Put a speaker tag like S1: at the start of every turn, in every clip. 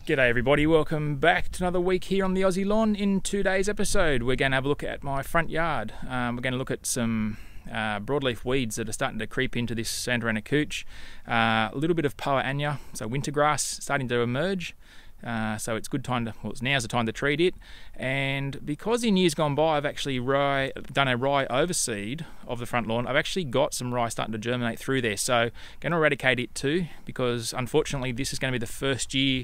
S1: G'day everybody, welcome back to another week here on the Aussie lawn. In today's episode we're going to have a look at my front yard. We're going to look at some broadleaf weeds that are starting to creep into this Santarana couch. A little bit of Poa annua, so winter grass starting to emerge. So it's good time to, now's the time to treat it. And because in years gone by I've actually done a rye overseed of the front lawn, I've actually got some rye starting to germinate through there. So I'm going to eradicate it too, because unfortunately this is going to be the first year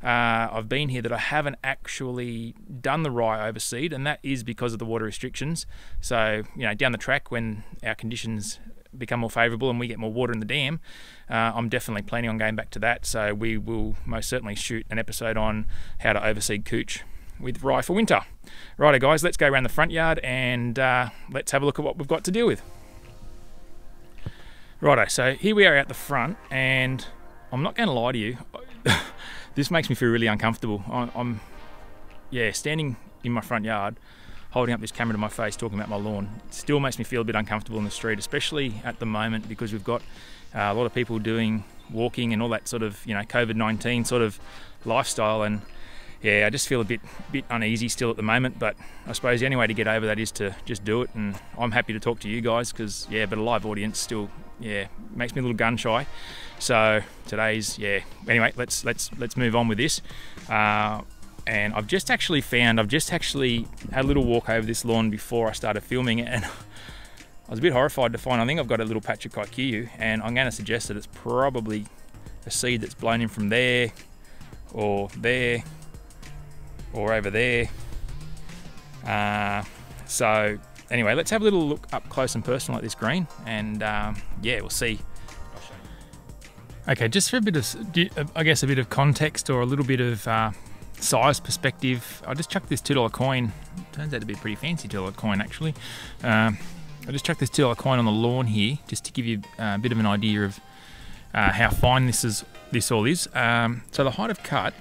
S1: I've been here that I haven't actually done the rye overseed, and that is because of the water restrictions. So, you know, down the track when our conditions become more favourable and we get more water in the dam, I'm definitely planning on going back to that. So we will most certainly shoot an episode on how to overseed couch with rye for winter. Righto guys, let's go around the front yard and let's have a look at what we've got to deal with. Righto, so here we are out the front, and I'm not going to lie to you, this makes me feel really uncomfortable. I'm standing in my front yard, holding up this camera to my face, talking about my lawn. It still makes me feel a bit uncomfortable in the street, especially at the moment, because we've got a lot of people doing walking and all that sort of, you know, COVID-19 sort of lifestyle, and yeah, I just feel a bit uneasy still at the moment. But I suppose the only way to get over that is to just do it, and I'm happy to talk to you guys because, yeah, but a live audience still, yeah, makes me a little gun shy. So today's, yeah, anyway, let's move on with this. And I've just actually had a little walk over this lawn before I started filming it, and I was a bit horrified to find, I think I've got a little patch of kikuyu, and I'm going to suggest that it's probably a seed that's blown in from there, or over there. So anyway, let's have a little look up close and personal at this green, and yeah, we'll see. Okay, just for a bit of, I guess, a bit of context or a little bit of size perspective, I just chucked this $2 coin. Turns out to be a pretty fancy $2 coin actually. I just chucked this $2 coin on the lawn here just to give you a bit of an idea of how fine this all is. So the height of cut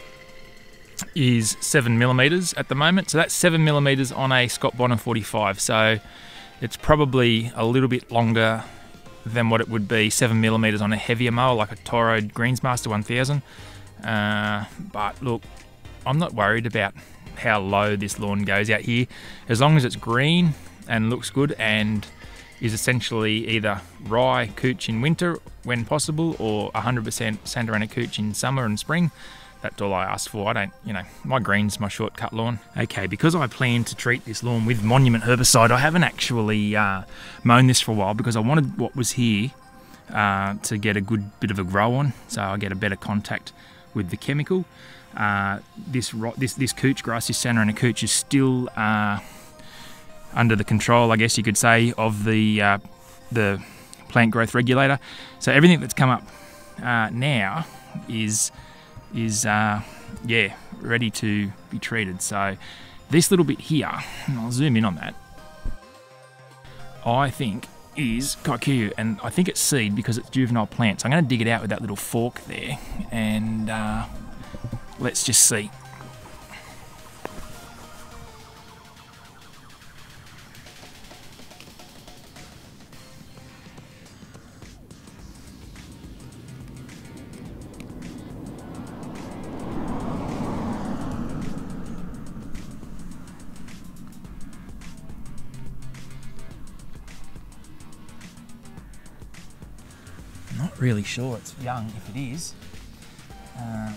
S1: is 7mm at the moment. So that's 7mm on a Scott Bonham 45. So it's probably a little bit longer than what it would be 7mm on a heavier mower like a Toro Greensmaster 1000. But look, I'm not worried about how low this lawn goes out here, as long as it's green and looks good and is essentially either rye couch in winter when possible, or 100% Santarana couch in summer and spring. That's all I ask for. I don't, you know, my green's my shortcut lawn. Okay, because I plan to treat this lawn with Monument herbicide, I haven't actually mown this for a while because I wanted what was here to get a good bit of a grow on, so I get a better contact with the chemical. This couch grass, this Santarana couch, is still under the control, I guess you could say, of the plant growth regulator. So everything that's come up now is yeah, ready to be treated. So this little bit here, and I'll zoom in on that, I think is kikuyu, and I think it's seed because it's juvenile plant. So I'm going to dig it out with that little fork there, and let's just see. Not really sure it's young, if it is. I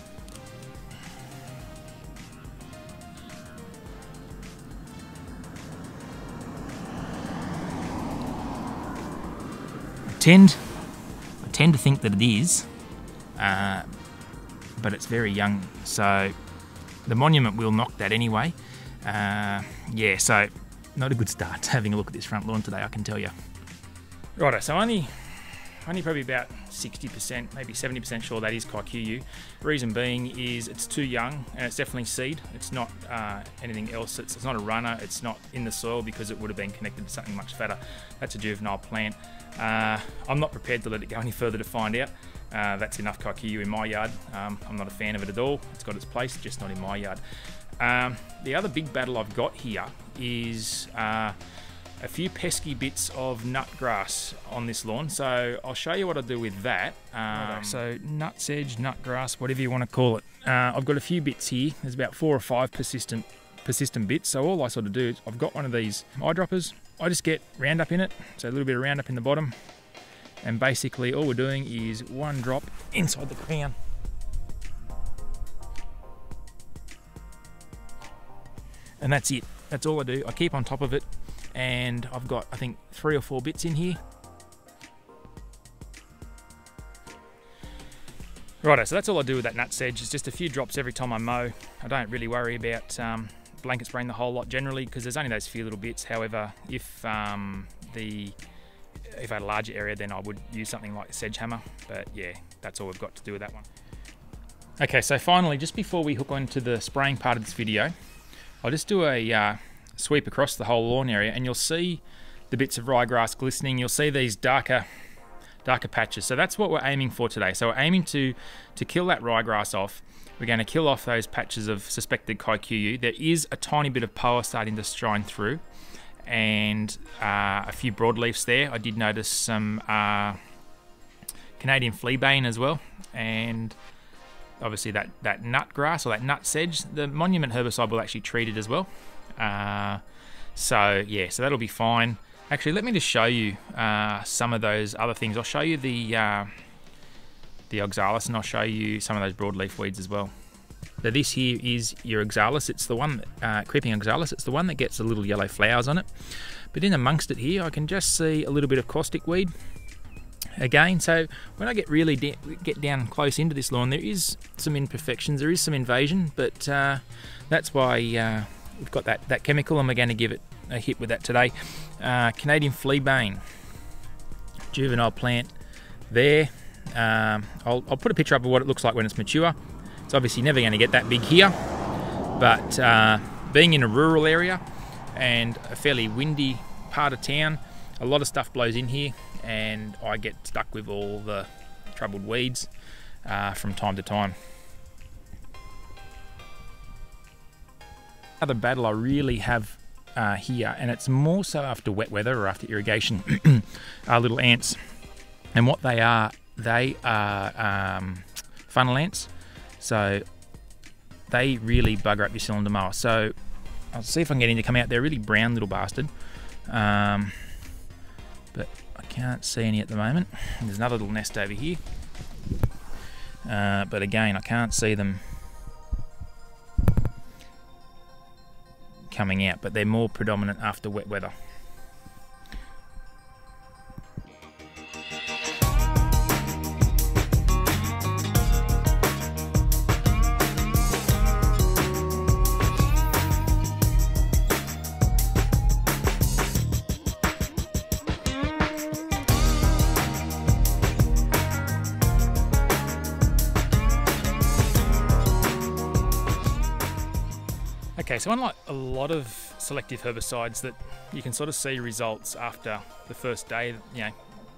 S1: tend to think that it is, but it's very young, so the Monument will knock that anyway. Yeah, so not a good start having a look at this front lawn today, I can tell you. Righto, so only probably about 60%, maybe 70% sure that is kikuyu. Reason being is it's too young, and it's definitely seed. It's not anything else. It's not a runner. It's not in the soil because it would have been connected to something much fatter. That's a juvenile plant. I'm not prepared to let it go any further to find out. That's enough kikuyu in my yard. I'm not a fan of it at all. It's got its place, just not in my yard. The other big battle I've got here is a few pesky bits of nut grass on this lawn, so I'll show you what I do with that. So nut sedge, nut grass, whatever you want to call it. I've got a few bits here. There's about 4 or 5 persistent bits. So all I sort of do is I've got one of these eyedroppers. I just get Roundup in it, so a little bit of Roundup in the bottom, and basically all we're doing is one drop inside the crown. And that's it. That's all I do. I keep on top of it, and I've got, I think, 3 or 4 bits in here. Righto, so that's all I do with that nut sedge. It's just a few drops every time I mow. I don't really worry about blanket spraying the whole lot generally, because there's only those few little bits. However, if I had a larger area, then I would use something like a sedge hammer. But yeah, that's all we've got to do with that one. Okay, so finally, just before we hook on to the spraying part of this video, I'll just do a sweep across the whole lawn area, and you'll see the bits of ryegrass glistening. You'll see these darker patches. So that's what we're aiming for today. So we're aiming to kill that ryegrass off. We're going to kill off those patches of suspected kikuyu. There is a tiny bit of poa starting to shine through, and a few broadleafs there. I did notice some Canadian fleabane as well, and obviously that nut grass or that nut sedge. The monument herbicide will actually treat it as well. So yeah, so that'll be fine. Actually, let me just show you some of those other things. I'll show you the oxalis, and I'll show you some of those broadleaf weeds as well. So this here is your oxalis. It's the one, creeping oxalis. It's the one that gets the little yellow flowers on it. But in amongst it here, I can just see a little bit of caustic weed. Again, so when I get really get down close into this lawn, there is some imperfections, there is some invasion, but that's why we've got that chemical, and we're going to give it a hit with that today. Canadian fleabane, juvenile plant there. I'll put a picture up of what it looks like when it's mature. It's obviously never going to get that big here, but being in a rural area and a fairly windy part of town, a lot of stuff blows in here, and I get stuck with all the troubled weeds from time to time. Another battle I really have here, and it's more so after wet weather or after irrigation, are little ants. And what they are funnel ants. So they really bugger up your cylinder mower. So I'll see if I can get him to come out. They're a really brown little bastard. But I can't see any at the moment. And there's another little nest over here. But again, I can't see them coming out, but they're more predominant after wet weather. Okay, so unlike a lot of selective herbicides that you can sort of see results after the first day, you know,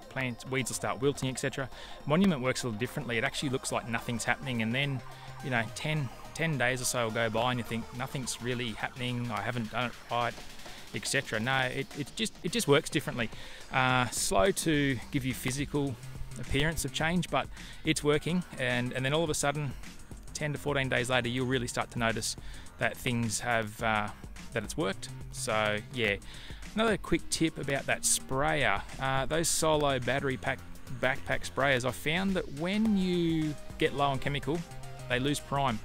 S1: plants, weeds will start wilting, etc. Monument works a little differently. It actually looks like nothing's happening, and then, you know, 10 days or so will go by and you think nothing's really happening, I haven't done it right, etc. No, it just works differently. Slow to give you physical appearance of change, but it's working, and then all of a sudden 10 to 14 days later you'll really start to notice that things have that it's worked. So yeah, another quick tip about that sprayer, those solo battery pack backpack sprayers, I found that when you get low on chemical, they lose prime.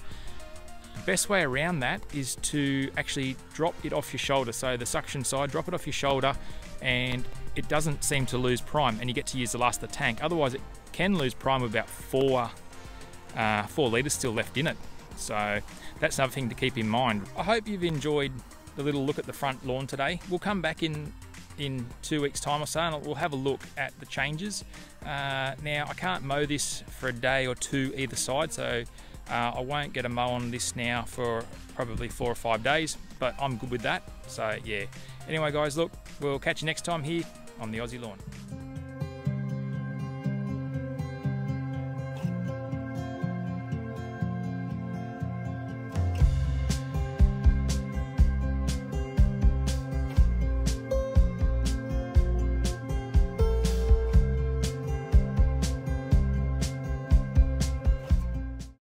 S1: The best way around that is to actually drop it off your shoulder. So the suction side, drop it off your shoulder, and it doesn't seem to lose prime, and you get to use the last of the tank. Otherwise it can lose prime with about 4 litres still left in it. So that's another thing to keep in mind. I hope you've enjoyed the little look at the front lawn today. We'll come back in 2 weeks time or so, and we'll have a look at the changes. Now I can't mow this for a day or two either side, so I won't get a mow on this now for probably 4 or 5 days, but I'm good with that. So yeah, anyway guys, look, we'll catch you next time here on the Aussie Lawn.